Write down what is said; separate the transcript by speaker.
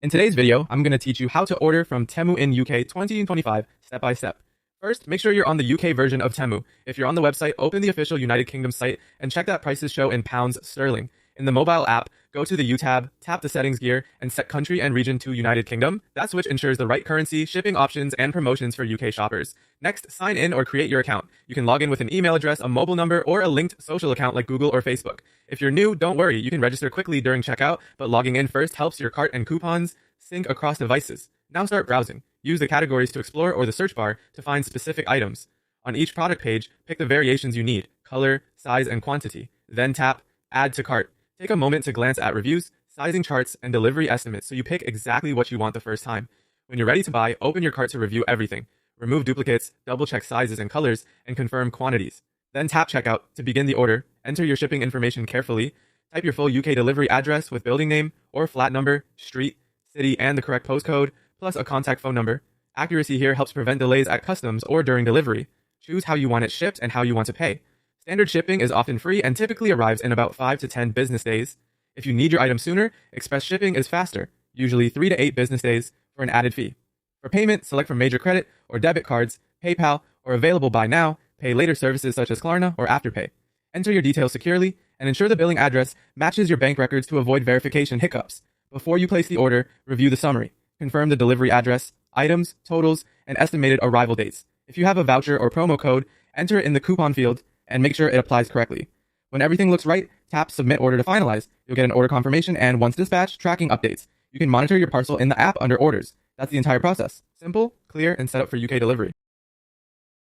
Speaker 1: In today's video, I'm going to teach you how to order from Temu in UK 2025 step by step. First, make sure you're on the UK version of Temu. If you're on the website, open the official United Kingdom site and check that prices show in pounds sterling. In the mobile app, go to the U tab, tap the settings gear, and set country and region to United Kingdom. That switch ensures the right currency, shipping options, and promotions for UK shoppers. Next, sign in or create your account. You can log in with an email address, a mobile number, or a linked social account like Google or Facebook. If you're new, don't worry, you can register quickly during checkout, but logging in first helps your cart and coupons sync across devices. Now start browsing. Use the categories to explore or the search bar to find specific items. On each product page, pick the variations you need, color, size, and quantity. Then tap Add to Cart. Take a moment to glance at reviews, sizing charts, and delivery estimates so you pick exactly what you want the first time. When you're ready to buy, open your cart to review everything. Remove duplicates, double-check sizes and colors, and confirm quantities. Then tap Checkout to begin the order. Enter your shipping information carefully. Type your full UK delivery address with building name or flat number, street, city, and the correct postcode, plus a contact phone number. Accuracy here helps prevent delays at customs or during delivery. Choose how you want it shipped and how you want to pay. Standard shipping is often free and typically arrives in about 5 to 10 business days. If you need your item sooner, express shipping is faster, usually 3 to 8 business days for an added fee. For payment, select from major credit or debit cards, PayPal, or available buy now, pay later services such as Klarna or Afterpay. Enter your details securely and ensure the billing address matches your bank records to avoid verification hiccups. Before you place the order, review the summary. Confirm the delivery address, items, totals, and estimated arrival dates. If you have a voucher or promo code, enter it in the coupon field and make sure it applies correctly. When everything looks right, tap Submit Order to finalize. You'll get an order confirmation and once dispatched, tracking updates. You can monitor your parcel in the app under Orders. That's the entire process. Simple, clear, and set up for UK delivery.